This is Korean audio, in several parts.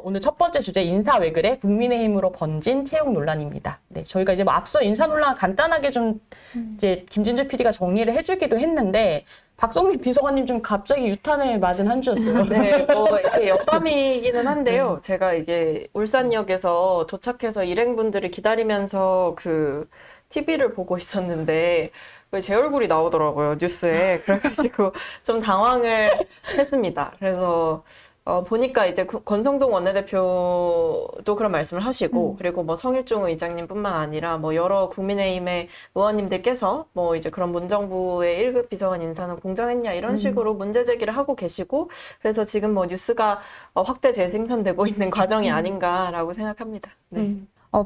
오늘 첫 번째 주제 인사 왜 그래? 국민의힘으로 번진 채용 논란입니다. 네, 저희가 이제 뭐 앞서 인사 논란 간단하게 좀 이제 김진주 PD가 정리를 해주기도 했는데 박성민 비서관님 좀 갑자기 유탄을 맞은 한 주였어요. 네, 뭐 이렇게 여담이기는 한데요. 제가 이게 울산역에서 도착해서 일행분들을 기다리면서 그 TV를 보고 있었는데 제 얼굴이 나오더라고요, 뉴스에. 그래가지고 좀 당황을 했습니다. 그래서 보니까 이제 권성동 원내대표도 그런 말씀을 하시고, 그리고 뭐 성일종 의장님뿐만 아니라 뭐 여러 국민의힘의 의원님들께서 뭐 이제 그런 문정부의 1급 비서관 인사는 공정했냐 이런 식으로 문제 제기를 하고 계시고, 그래서 지금 뭐 뉴스가 확대 재생산되고 있는 과정이 아닌가라고 생각합니다. 네.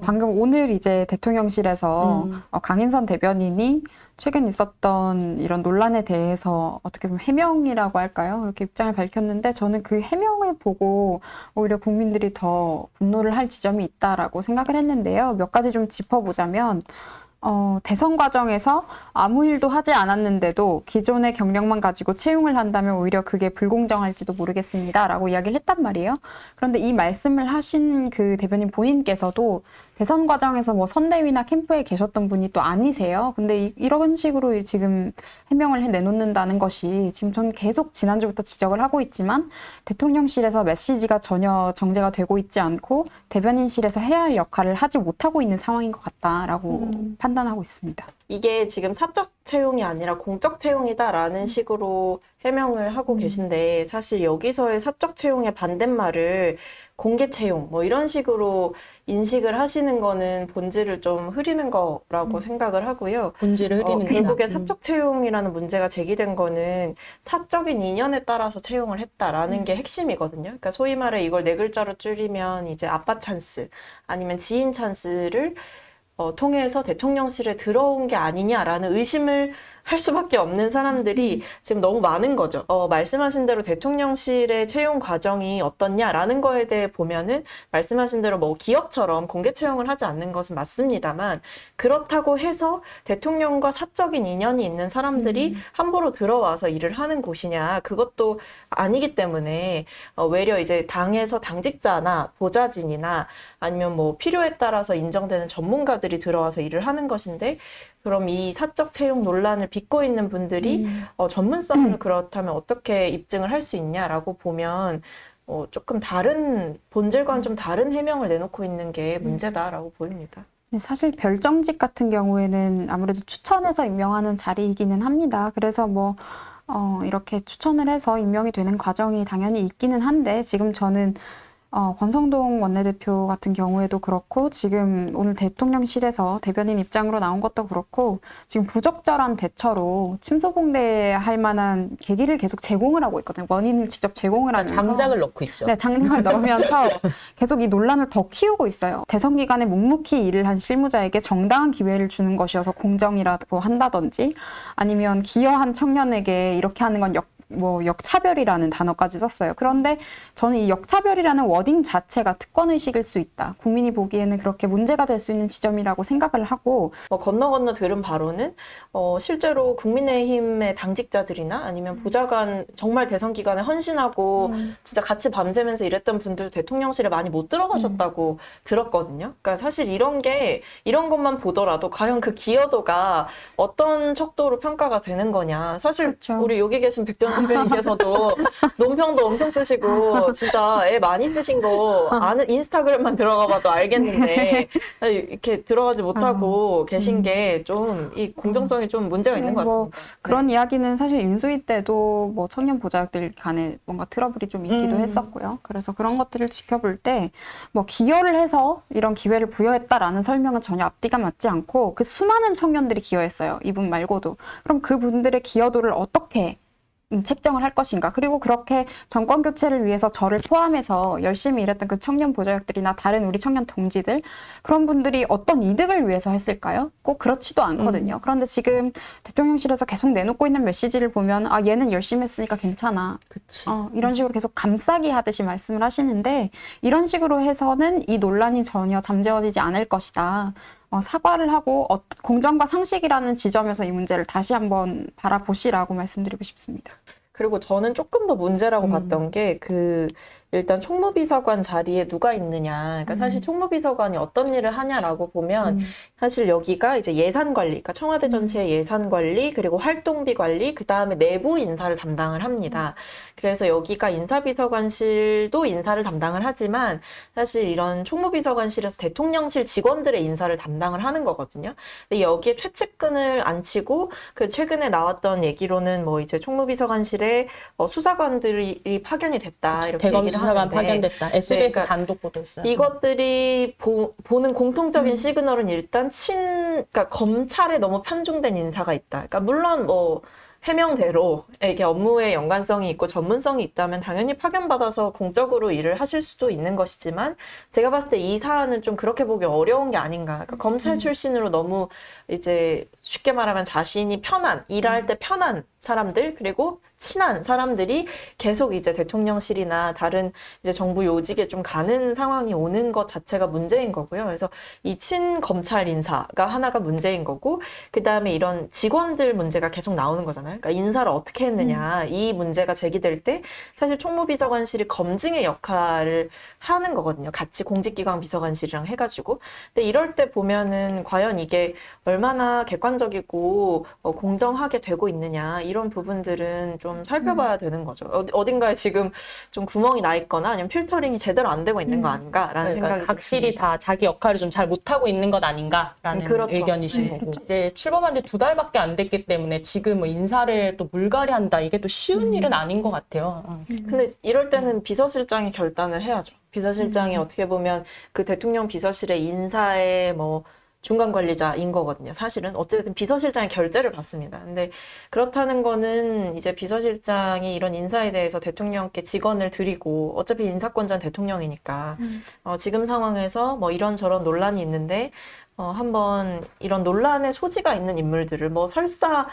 방금 오늘 이제 대통령실에서 강인선 대변인이 최근 있었던 이런 논란에 대해서 어떻게 보면 해명이라고 할까요? 이렇게 입장을 밝혔는데 저는 그 해명을 보고 오히려 국민들이 더 분노를 할 지점이 있다라고 생각을 했는데요. 몇 가지 좀 짚어보자면 대선 과정에서 아무 일도 하지 않았는데도 기존의 경력만 가지고 채용을 한다면 오히려 그게 불공정할지도 모르겠습니다. 라고 이야기를 했단 말이에요. 그런데 이 말씀을 하신 그 대변인 본인께서도 대선 과정에서 뭐 선대위나 캠프에 계셨던 분이 또 아니세요. 근데 이런 식으로 지금 해명을 내놓는다는 것이 지금 전 계속 지난주부터 지적을 하고 있지만 대통령실에서 메시지가 전혀 정제가 되고 있지 않고 대변인실에서 해야 할 역할을 하지 못하고 있는 상황인 것 같다라고 판단하고 있습니다. 이게 지금 사적 채용이 아니라 공적 채용이다라는 식으로 해명을 하고 계신데 사실 여기서의 사적 채용의 반대말을 공개 채용 뭐 이런 식으로 인식을 하시는 거는 본질을 좀 흐리는 거라고 생각을 하고요. 본질을 흐리는 결국에 거다. 사적 채용이라는 문제가 제기된 거는 사적인 인연에 따라서 채용을 했다라는 게 핵심이거든요. 그러니까 소위 말해 이걸 네 글자로 줄이면 이제 아빠 찬스 아니면 지인 찬스를 통해서 대통령실에 들어온 게 아니냐라는 의심을 할 수밖에 없는 사람들이 지금 너무 많은 거죠. 말씀하신 대로 대통령실의 채용 과정이 어떻냐라는 거에 대해 보면은 말씀하신 대로 뭐 기업처럼 공개 채용을 하지 않는 것은 맞습니다만 그렇다고 해서 대통령과 사적인 인연이 있는 사람들이 함부로 들어와서 일을 하는 곳이냐 그것도 아니기 때문에 외려 이제 당에서 당직자나 보좌진이나 아니면 뭐 필요에 따라서 인정되는 전문가들이 들어와서 일을 하는 것인데 그럼 이 사적 채용 논란을 빚고 있는 분들이 전문성을 그렇다면 어떻게 입증을 할 수 있냐라고 보면 조금 다른 본질과는 좀 다른 해명을 내놓고 있는 게 문제다라고 보입니다. 사실 별정직 같은 경우에는 아무래도 추천해서 임명하는 자리이기는 합니다. 그래서 뭐 이렇게 추천을 해서 임명이 되는 과정이 당연히 있기는 한데 지금 저는 권성동 원내대표 같은 경우에도 그렇고 지금 오늘 대통령실에서 대변인 입장으로 나온 것도 그렇고 지금 부적절한 대처로 침소봉대할 만한 계기를 계속 제공을 하고 있거든요. 원인을 직접 제공을 하면서 장작을 넣고 있죠. 네, 장작을 넣으면서 계속 이 논란을 더 키우고 있어요. 대선 기간에 묵묵히 일을 한 실무자에게 정당한 기회를 주는 것이어서 공정이라고 한다든지 아니면 기여한 청년에게 이렇게 하는 건 역차별이라는 단어까지 썼어요. 그런데 저는 이 역차별이라는 워딩 자체가 특권의식일 수 있다. 국민이 보기에는 그렇게 문제가 될 수 있는 지점이라고 생각을 하고 건너 들은 바로는 실제로 국민의힘의 당직자들이나 아니면 보좌관 정말 대선 기간에 헌신하고 진짜 같이 밤새면서 일했던 분들 대통령실에 많이 못 들어가셨다고 들었거든요. 그러니까 사실 이런 것만 보더라도 과연 그 기여도가 어떤 척도로 평가가 되는 거냐. 사실 그렇죠. 우리 여기 계신 백전 대표님께서도 논평도 엄청 쓰시고 진짜 애 많이 쓰신 거 아는 인스타그램만 들어가봐도 알겠는데 이렇게 들어가지 못하고 계신 게 좀 이 공정성이 좀 문제가 있는 것 같습니다. 그런 이야기는 사실 인수위 때도 뭐 청년 보좌역들 간에 뭔가 트러블이 좀 있기도 했었고요. 그래서 그런 것들을 지켜볼 때 뭐 기여를 해서 이런 기회를 부여했다라는 설명은 전혀 앞뒤가 맞지 않고 그 수많은 청년들이 기여했어요. 이분 말고도. 그럼 그분들의 기여도를 어떻게 책정을 할 것인가. 그리고 그렇게 정권 교체를 위해서 저를 포함해서 열심히 일했던 그 청년 보좌역들이나 다른 우리 청년 동지들 그런 분들이 어떤 이득을 위해서 했을까요? 꼭 그렇지도 않거든요. 그런데 지금 대통령실에서 계속 내놓고 있는 메시지를 보면 얘는 열심히 했으니까 괜찮아. 그치. 이런 식으로 계속 감싸기 하듯이 말씀을 하시는데 이런 식으로 해서는 이 논란이 전혀 잠재워지지 않을 것이다. 사과를 하고 공정과 상식이라는 지점에서 이 문제를 다시 한번 바라보시라고 말씀드리고 싶습니다. 그리고 저는 조금 더 문제라고 봤던 게 일단 총무비서관 자리에 누가 있느냐. 그러니까 사실 총무비서관이 어떤 일을 하냐라고 보면 사실 여기가 이제 예산 관리, 그러니까 청와대 전체의 예산 관리, 그리고 활동비 관리, 그 다음에 내부 인사를 담당을 합니다. 그래서 여기가 인사비서관실도 인사를 담당을 하지만 사실 이런 총무비서관실에서 대통령실 직원들의 인사를 담당을 하는 거거든요. 근데 여기에 최측근을 안 치고 그 최근에 나왔던 얘기로는 뭐 이제 총무비서관실에 수사관들이 파견이 됐다 이렇게 대검 얘기를 수사관 하는데 파견됐다. SBS 네, 그러니까 단독 보도했어요. 이것들이 보는 공통적인 시그널은 일단 그러니까 검찰에 너무 편중된 인사가 있다. 그러니까 물론 뭐 해명대로 이게 업무에 연관성이 있고 전문성이 있다면 당연히 파견받아서 공적으로 일을 하실 수도 있는 것이지만 제가 봤을 때 이 사안은 좀 그렇게 보기 어려운 게 아닌가. 그러니까 검찰 출신으로 너무 이제 쉽게 말하면 자신이 일할 때 편한 사람들 그리고 친한 사람들이 계속 이제 대통령실이나 다른 이제 정부 요직에 좀 가는 상황이 오는 것 자체가 문제인 거고요. 그래서 이 친검찰 인사가 하나가 문제인 거고, 그 다음에 이런 직원들 문제가 계속 나오는 거잖아요. 그러니까 인사를 어떻게 했느냐, 이 문제가 제기될 때 사실 총무비서관실이 검증의 역할을 하는 거거든요. 같이 공직기관 비서관실이랑 해가지고. 근데 이럴 때 보면은 과연 이게 얼마나 객관적이고 공정하게 되고 있느냐, 이런 부분들은 좀 살펴봐야 되는 거죠. 어딘가에 지금 좀 구멍이 나 있거나 아니면 필터링이 제대로 안 되고 있는 거 아닌가라는 생각이 각실이 듭니다. 다 자기 역할을 좀 잘 못하고 있는 것 아닌가라는 그렇죠. 의견이신 네. 거고. 이제 출범한 지 2달밖에 안 됐기 때문에 지금 뭐 인사를 또 물갈이한다. 이게 또 쉬운 일은 아닌 것 같아요. 근데 이럴 때는 비서실장이 결단을 해야죠. 비서실장이 어떻게 보면 그 대통령 비서실의 인사의 뭐 중간 관리자인 거거든요. 사실은 어쨌든 비서실장이 결재를 받습니다. 근데 그렇다는 거는 이제 비서실장이 이런 인사에 대해서 대통령께 직언을 드리고 어차피 인사권자는 대통령이니까 지금 상황에서 뭐 이런저런 논란이 있는데 한번 이런 논란의 소지가 있는 인물들을 뭐 설사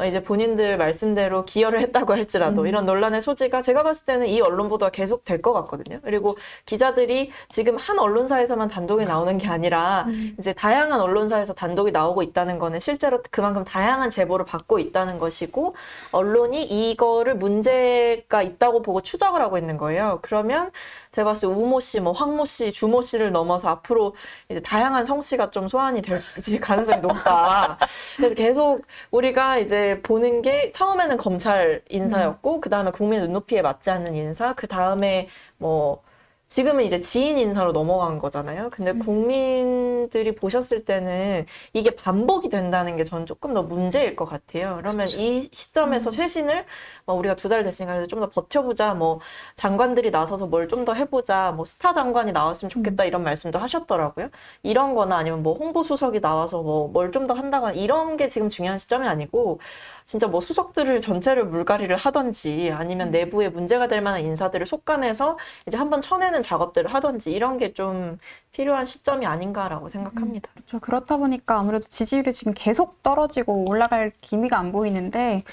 이제 본인들 말씀대로 기여를 했다고 할지라도 이런 논란의 소지가 제가 봤을 때는 이 언론 보도가 계속 될 것 같거든요. 그리고 기자들이 지금 한 언론사에서만 단독이 나오는 게 아니라 이제 다양한 언론사에서 단독이 나오고 있다는 거는 실제로 그만큼 다양한 제보를 받고 있다는 것이고 언론이 이거를 문제가 있다고 보고 추적을 하고 있는 거예요. 그러면 제가 봤을 때 우모 씨, 뭐 황모 씨, 주모 씨를 넘어서 앞으로 이제 다양한 성씨가 좀 소환이 될지 가능성이 높다. 그래서 계속 우리가 이제 보는 게 처음에는 검찰 인사였고 그 다음에 국민 눈높이에 맞지 않는 인사, 그 다음에 뭐 지금은 이제 지인 인사로 넘어간 거잖아요. 근데 국민들이 보셨을 때는 이게 반복이 된다는 게 저는 조금 더 문제일 것 같아요. 그러면 이 시점에서 쇄신을 우리가 2달 됐으니까 좀 더 버텨보자, 뭐 장관들이 나서서 뭘 좀 더 해보자, 뭐 스타 장관이 나왔으면 좋겠다 이런 말씀도 하셨더라고요. 이런 거나 아니면 뭐 홍보수석이 나와서 뭐 뭘 좀 더 한다거나 이런 게 지금 중요한 시점이 아니고 진짜 뭐 수석들을 전체를 물갈이를 하던지 아니면 내부에 문제가 될 만한 인사들을 속간해서 이제 한번 쳐내는 작업들을 하던지 이런 게 좀 필요한 시점이 아닌가라고 생각합니다. 그렇죠. 그렇다 보니까 아무래도 지지율이 지금 계속 떨어지고 올라갈 기미가 안 보이는데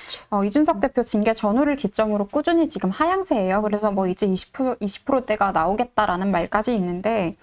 이준석 대표 징계 전후를 기점으로 꾸준히 지금 하향세예요. 그래서 뭐 이제 20%대가 나오겠다라는 말까지 있는데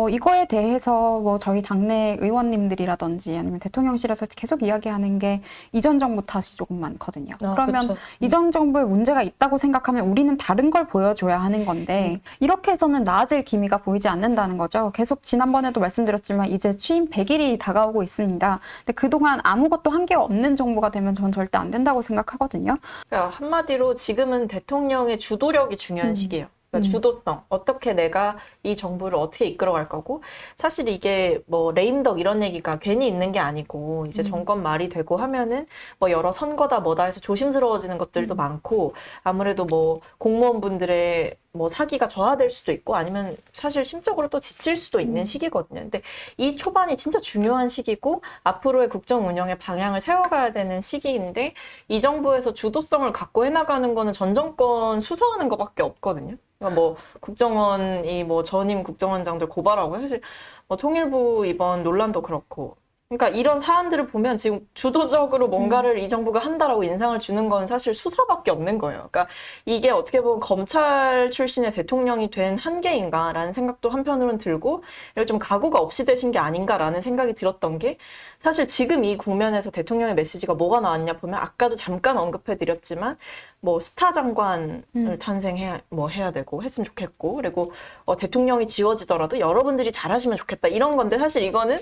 이거에 대해서 뭐 저희 당내 의원님들이라든지 아니면 대통령실에서 계속 이야기하는 게 이전 정부 탓이 조금 많거든요. 그러면 그쵸. 이전 정부에 문제가 있다고 생각하면 우리는 다른 걸 보여줘야 하는 건데 이렇게 해서는 나아질 기미가 보이지 않는다는 거죠. 계속 지난번에도 말씀드렸지만 이제 취임 100일이 다가오고 있습니다. 근데 그동안 아무것도 한 게 없는 정부가 되면 전 절대 안 된다고 생각하거든요. 그러니까 한마디로 지금은 대통령의 주도력이 중요한 시기예요. 그러니까 주도성, 어떻게 내가 이 정부를 어떻게 이끌어갈 거고, 사실 이게 뭐 레임덕 이런 얘기가 괜히 있는 게 아니고 이제 정권 말이 되고 하면은 뭐 여러 선거다 뭐다 해서 조심스러워지는 것들도 많고, 아무래도 뭐 공무원분들의 뭐 사기가 저하될 수도 있고 아니면 사실 심적으로 또 지칠 수도 있는 시기거든요. 근데 이 초반이 진짜 중요한 시기고 앞으로의 국정 운영의 방향을 세워가야 되는 시기인데 이 정부에서 주도성을 갖고 해나가는 거는 전 정권 수사하는 것밖에 없거든요. 그러니까 뭐 국정원이 뭐 전임 국정원장들 고발하고 사실 뭐 통일부 이번 논란도 그렇고, 그러니까 이런 사안들을 보면 지금 주도적으로 뭔가를 이 정부가 한다라고 인상을 주는 건 사실 수사밖에 없는 거예요. 그러니까 이게 어떻게 보면 검찰 출신의 대통령이 된 한계인가라는 생각도 한편으로는 들고, 이걸 좀 각오가 없이 되신 게 아닌가라는 생각이 들었던 게, 사실 지금 이 국면에서 대통령의 메시지가 뭐가 나왔냐 보면 아까도 잠깐 언급해드렸지만 뭐 스타 장관을 탄생해야 뭐 해야 되고 했으면 좋겠고 그리고 대통령이 지워지더라도 여러분들이 잘하시면 좋겠다 이런 건데 사실 이거는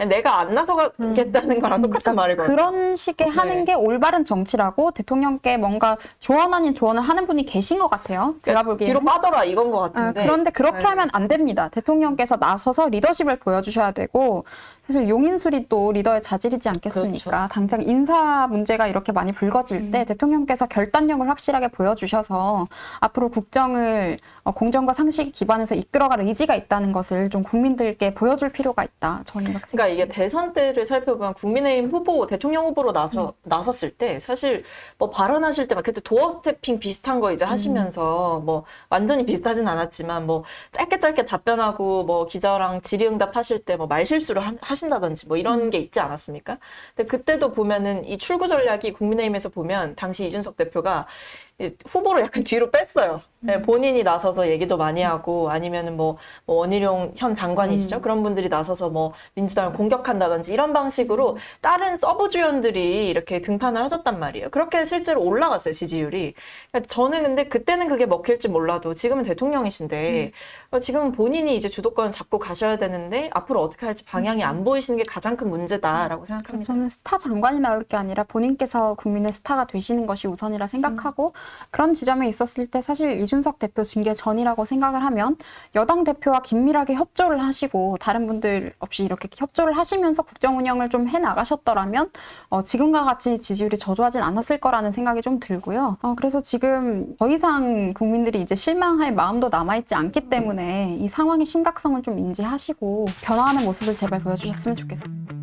내가 안 나서겠다는 거랑 똑같은 말이거든요. 그런 식의 하는 게 올바른 정치라고 대통령께 뭔가 조언 아닌 조언을 하는 분이 계신 것 같아요. 제가 보기에는. 뒤로 빠져라 이건 것 같은데. 그런데 그렇게 하면 안 됩니다. 대통령께서 나서서 리더십을 보여주셔야 되고 사실 용인술이 또 리더의 자질이지 않겠습니까? 그렇죠. 당장 인사 문제가 이렇게 많이 불거질 때 대통령께서 결단력을 확실하게 보여주셔서 앞으로 국정을 공정과 상식에 기반해서 이끌어갈 의지가 있다는 것을 좀 국민들께 보여줄 필요가 있다. 저는 이렇게 생각합니다. 그러니까 이게 대선 때를 살펴보면 국민의힘 후보, 대통령 후보로 나섰을 때 사실 뭐 발언하실 때 막 그때 도어 스태핑 비슷한 거 이제 하시면서 뭐 완전히 비슷하진 않았지만 뭐 짧게 답변하고 뭐 기자랑 질의응답 하실 때 뭐 말실수를 하신다든지 뭐 이런 게 있지 않았습니까? 근데 그때도 보면은 이 출구 전략이 국민의힘에서 보면 당시 이준석 대표가 후보를 약간 뒤로 뺐어요. 네, 본인이 나서서 얘기도 많이 하고 아니면은 뭐 원희룡 현 장관이시죠? 그런 분들이 나서서 뭐 민주당을 공격한다든지 이런 방식으로 다른 서브주연들이 이렇게 등판을 하셨단 말이에요. 그렇게 실제로 올라갔어요, 지지율이. 그러니까 저는 근데 그때는 그게 먹힐지 몰라도 지금은 대통령이신데 지금은 본인이 이제 주도권을 잡고 가셔야 되는데 앞으로 어떻게 할지 방향이 안 보이시는 게 가장 큰 문제다라고 생각합니다. 저는 스타 장관이 나올 게 아니라 본인께서 국민의 스타가 되시는 것이 우선이라 생각하고 그런 지점에 있었을 때 사실 이준석 대표 징계 전이라고 생각을 하면 여당 대표와 긴밀하게 협조를 하시고 다른 분들 없이 이렇게 협조를 하시면서 국정 운영을 좀 해나가셨더라면 지금과 같이 지지율이 저조하진 않았을 거라는 생각이 좀 들고요. 그래서 지금 더 이상 국민들이 이제 실망할 마음도 남아있지 않기 때문에 이 상황의 심각성을 좀 인지하시고 변화하는 모습을 제발 보여주셨으면 좋겠습니다.